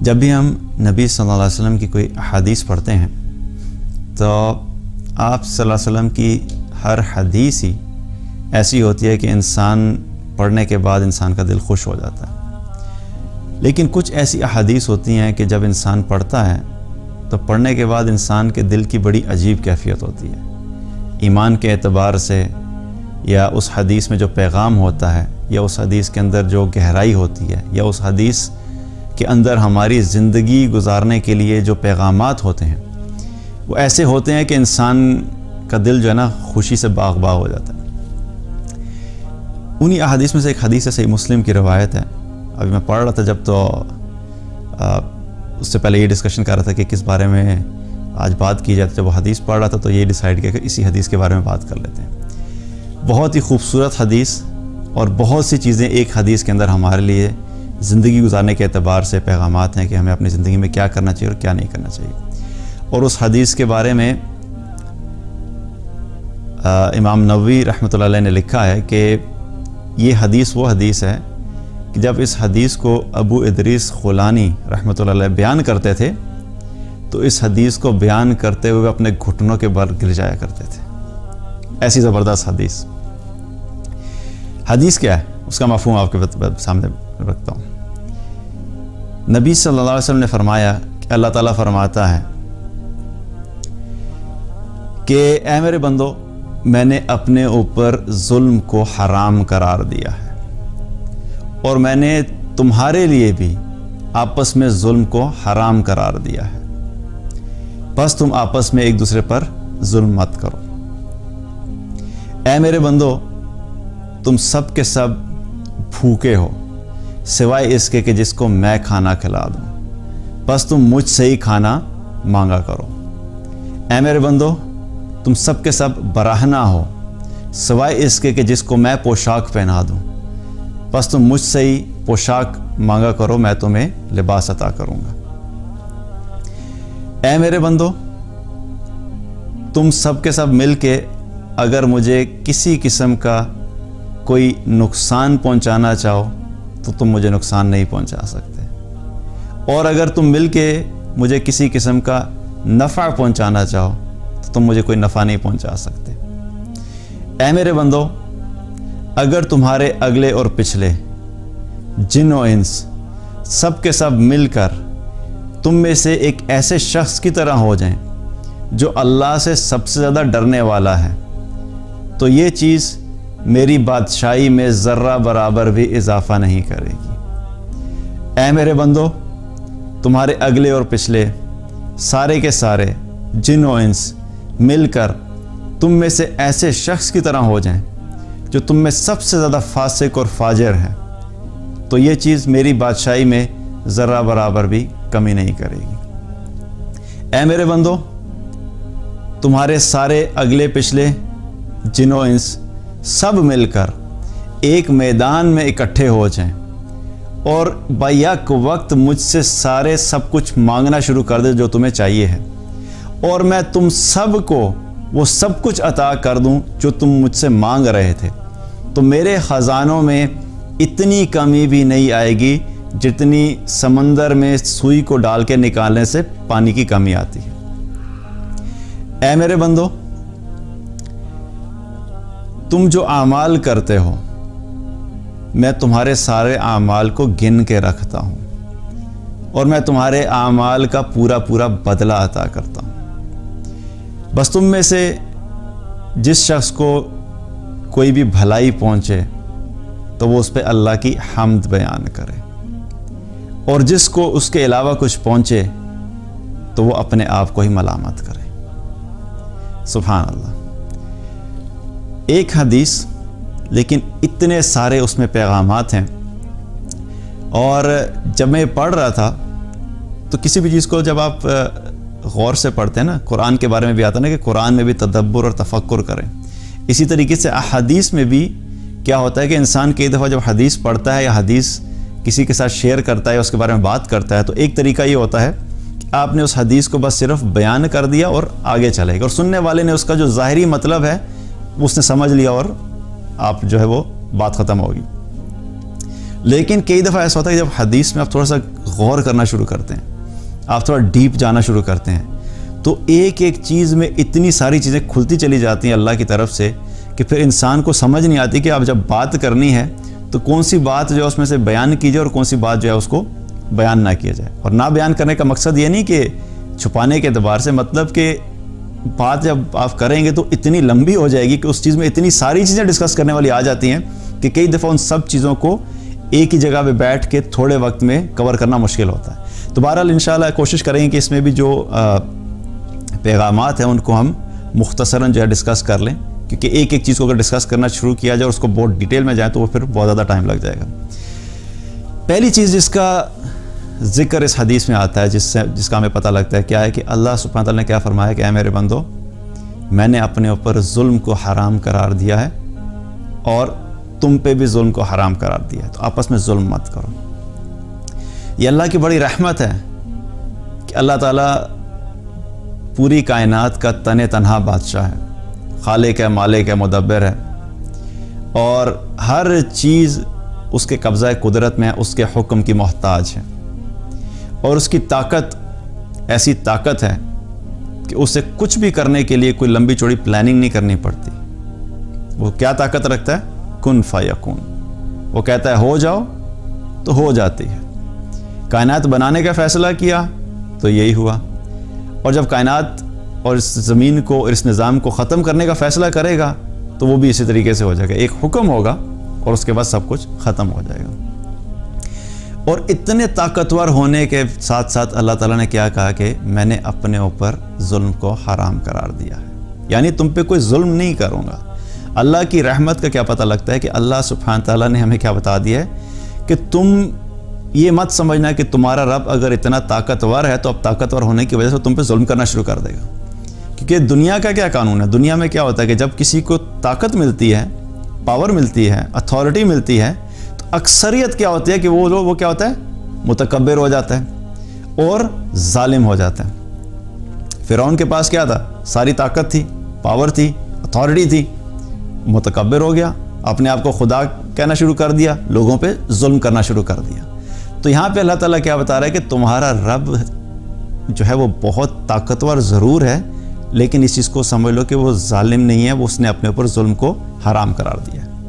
جب بھی ہم نبی صلی اللہ علیہ وسلم کی کوئی حدیث پڑھتے ہیں تو آپ صلی اللہ علیہ وسلم کی ہر حدیث ہی ایسی ہوتی ہے کہ انسان پڑھنے کے بعد انسان کا دل خوش ہو جاتا ہے، لیکن کچھ ایسی احادیث ہوتی ہیں کہ جب انسان پڑھتا ہے تو پڑھنے کے بعد انسان کے دل کی بڑی عجیب کیفیت ہوتی ہے، ایمان کے اعتبار سے، یا اس حدیث میں جو پیغام ہوتا ہے، یا اس حدیث کے اندر جو گہرائی ہوتی ہے، یا اس حدیث کے اندر ہماری زندگی گزارنے کے لیے جو پیغامات ہوتے ہیں وہ ایسے ہوتے ہیں کہ انسان کا دل جو ہے نا خوشی سے باغ باغ ہو جاتا ہے۔ انہی احادیث میں سے ایک حدیث ہے، صحیح مسلم کی روایت ہے۔ ابھی میں پڑھ رہا تھا جب، تو اس سے پہلے یہ ڈسکشن کر رہا تھا کہ کس بارے میں آج بات کی جائے، جب وہ حدیث پڑھ رہا تھا تو یہ ڈیسائیڈ کیا کہ اسی حدیث کے بارے میں بات کر لیتے ہیں۔ بہت ہی خوبصورت حدیث، اور بہت سی چیزیں ایک حدیث کے اندر ہمارے لیے زندگی گزارنے کے اعتبار سے پیغامات ہیں کہ ہمیں اپنی زندگی میں کیا کرنا چاہیے اور کیا نہیں کرنا چاہیے۔ اور اس حدیث کے بارے میں امام نووی رحمۃ اللہ علیہ نے لکھا ہے کہ یہ حدیث وہ حدیث ہے کہ جب اس حدیث کو ابو ادریس خولانی رحمۃ اللہ علیہ بیان کرتے تھے تو اس حدیث کو بیان کرتے ہوئے اپنے گھٹنوں کے بل گر جایا کرتے تھے، ایسی زبردست حدیث۔ حدیث کیا ہے اس کا مفہوم آپ کے سامنے رکھتا ہوں۔ نبی صلی اللہ علیہ وسلم نے فرمایا کہ اللہ تعالیٰ فرماتا ہے کہ اے میرے بندو، میں نے اپنے اوپر ظلم کو حرام قرار دیا ہے، اور میں نے تمہارے لیے بھی آپس میں ظلم کو حرام قرار دیا ہے، بس تم آپس میں ایک دوسرے پر ظلم مت کرو۔ اے میرے بندو، تم سب کے سب بھوکے ہو سوائے اس کے کہ جس کو میں کھانا کھلا دوں، بس تم مجھ سے ہی کھانا مانگا کرو۔ اے میرے بندو، تم سب کے سب براہنہ ہو سوائے اس کے کہ جس کو میں پوشاک پہنا دوں، بس تم مجھ سے ہی پوشاک مانگا کرو، میں تمہیں لباس عطا کروں گا۔ اے میرے بندو، تم سب کے سب مل کے اگر مجھے کسی قسم کا کوئی نقصان پہنچانا چاہو تو تم مجھے نقصان نہیں پہنچا سکتے، اور اگر تم مل کے مجھے کسی قسم کا نفع پہنچانا چاہو تو تم مجھے کوئی نفع نہیں پہنچا سکتے۔ اے میرے بندو، اگر تمہارے اگلے اور پچھلے جن و انس سب کے سب مل کر تم میں سے ایک ایسے شخص کی طرح ہو جائیں جو اللہ سے سب سے زیادہ ڈرنے والا ہے، تو یہ چیز میری بادشاہی میں ذرہ برابر بھی اضافہ نہیں کرے گی۔ اے میرے بندو، تمہارے اگلے اور پچھلے سارے کے سارے جن و انس مل کر تم میں سے ایسے شخص کی طرح ہو جائیں جو تم میں سب سے زیادہ فاسق اور فاجر ہے، تو یہ چیز میری بادشاہی میں ذرہ برابر بھی کمی نہیں کرے گی۔ اے میرے بندو، تمہارے سارے اگلے پچھلے جن و انس سب مل کر ایک میدان میں اکٹھے ہو جائیں اور بیک وقت مجھ سے سارے سب کچھ مانگنا شروع کر دے جو تمہیں چاہیے ہے، اور میں تم سب کو وہ سب کچھ عطا کر دوں جو تم مجھ سے مانگ رہے تھے، تو میرے خزانوں میں اتنی کمی بھی نہیں آئے گی جتنی سمندر میں سوئی کو ڈال کے نکالنے سے پانی کی کمی آتی ہے۔ اے میرے بندو، تم جو اعمال کرتے ہو میں تمہارے سارے اعمال کو گن کے رکھتا ہوں، اور میں تمہارے اعمال کا پورا پورا بدلہ عطا کرتا ہوں۔ بس تم میں سے جس شخص کو کوئی بھی بھلائی پہنچے تو وہ اس پہ اللہ کی حمد بیان کرے، اور جس کو اس کے علاوہ کچھ پہنچے تو وہ اپنے آپ کو ہی ملامت کرے۔ سبحان اللہ۔ ایک حدیث، لیکن اتنے سارے اس میں پیغامات ہیں، اور جب میں پڑھ رہا تھا تو کسی بھی چیز کو جب آپ غور سے پڑھتے ہیں نا، قرآن کے بارے میں بھی آتا ہے نا کہ قرآن میں بھی تدبر اور تفکر کریں، اسی طریقے سے احادیث میں بھی کیا ہوتا ہے کہ انسان کئی دفعہ جب حدیث پڑھتا ہے یا حدیث کسی کے ساتھ شیئر کرتا ہے یا اس کے بارے میں بات کرتا ہے تو ایک طریقہ یہ ہوتا ہے کہ آپ نے اس حدیث کو بس صرف بیان کر دیا اور آگے چلے گا، اور سننے والے نے اس کا جو ظاہری مطلب ہے اس نے سمجھ لیا اور آپ جو ہے وہ بات ختم ہوگی۔ لیکن کئی دفعہ ایسا ہوتا ہے کہ جب حدیث میں آپ تھوڑا سا غور کرنا شروع کرتے ہیں، آپ تھوڑا ڈیپ جانا شروع کرتے ہیں، تو ایک ایک چیز میں اتنی ساری چیزیں کھلتی چلی جاتی ہیں اللہ کی طرف سے کہ پھر انسان کو سمجھ نہیں آتی کہ اب جب بات کرنی ہے تو کون سی بات جو ہے اس میں سے بیان کی جائے اور کون سی بات جو ہے اس کو بیان نہ کیا جائے۔ اور نہ بیان کرنے کا مقصد یہ نہیں کہ چھپانے کے اعتبار سے، مطلب کہ بات جب آپ کریں گے تو اتنی لمبی ہو جائے گی کہ اس چیز میں اتنی ساری چیزیں ڈسکس کرنے والی آ جاتی ہیں کہ کئی دفعہ ان سب چیزوں کو ایک ہی جگہ پہ بیٹھ کے تھوڑے وقت میں کور کرنا مشکل ہوتا ہے۔ تو بہرحال انشاءاللہ کوشش کریں گے کہ اس میں بھی جو پیغامات ہیں ان کو ہم مختصراً جو ہے ڈسکس کر لیں، کیونکہ ایک ایک چیز کو اگر ڈسکس کرنا شروع کیا جائے اور اس کو بہت ڈیٹیل میں جائیں تو وہ پھر بہت زیادہ ٹائم لگ جائے گا۔ پہلی چیز جس کا ذکر اس حدیث میں آتا ہے، جس کا ہمیں پتہ لگتا ہے کیا ہے کہ اللہ سبحانہ تعالیٰ نے کیا فرمایا کہ اے میرے بندو، میں نے اپنے اوپر ظلم کو حرام قرار دیا ہے اور تم پہ بھی ظلم کو حرام قرار دیا ہے، تو آپس میں ظلم مت کرو۔ یہ اللہ کی بڑی رحمت ہے کہ اللہ تعالیٰ پوری کائنات کا تن تنہا بادشاہ ہے، خالق ہے، مالک ہے، مدبر ہے، اور ہر چیز اس کے قبضہ قدرت میں اس کے حکم کی محتاج ہے، اور اس کی طاقت ایسی طاقت ہے کہ اسے کچھ بھی کرنے کے لیے کوئی لمبی چوڑی پلاننگ نہیں کرنی پڑتی۔ وہ کیا طاقت رکھتا ہے؟ کن فیکون، وہ کہتا ہے ہو جاؤ تو ہو جاتی ہے۔ کائنات بنانے کا فیصلہ کیا تو یہی ہوا، اور جب کائنات اور اس زمین کو اور اس نظام کو ختم کرنے کا فیصلہ کرے گا تو وہ بھی اسی طریقے سے ہو جائے گا، ایک حکم ہوگا اور اس کے بعد سب کچھ ختم ہو جائے گا۔ اور اتنے طاقتور ہونے کے ساتھ ساتھ اللہ تعالیٰ نے کیا کہا کہ میں نے اپنے اوپر ظلم کو حرام قرار دیا ہے، یعنی تم پہ کوئی ظلم نہیں کروں گا۔ اللہ کی رحمت کا کیا پتہ لگتا ہے کہ اللہ سبحانہ تعالیٰ نے ہمیں کیا بتا دیا ہے کہ تم یہ مت سمجھنا کہ تمہارا رب اگر اتنا طاقتور ہے تو اب طاقتور ہونے کی وجہ سے تم پہ ظلم کرنا شروع کر دے گا، کیونکہ دنیا کا کیا قانون ہے؟ دنیا میں کیا ہوتا ہے کہ جب کسی کو طاقت ملتی ہے، پاور ملتی ہے، اتھارٹی ملتی ہے، تو اکثریت کیا ہوتی ہے کہ وہ کیا ہوتا ہے؟ متکبر ہو جاتا ہے اور ظالم ہو جاتا ہے۔ فرعون کے پاس کیا تھا؟ ساری طاقت تھی، پاور تھی، اتھارٹی تھی، متکبر ہو گیا، اپنے آپ کو خدا کہنا شروع کر دیا، لوگوں پہ ظلم کرنا شروع کر دیا۔ تو یہاں پہ اللہ تعالیٰ کیا بتا رہا ہے کہ تمہارا رب جو ہے وہ بہت طاقتور ضرور ہے، لیکن اس چیز کو سمجھ لو کہ وہ ظالم نہیں ہے، وہ اس نے اپنے اوپر ظلم کو حرام قرار دیا۔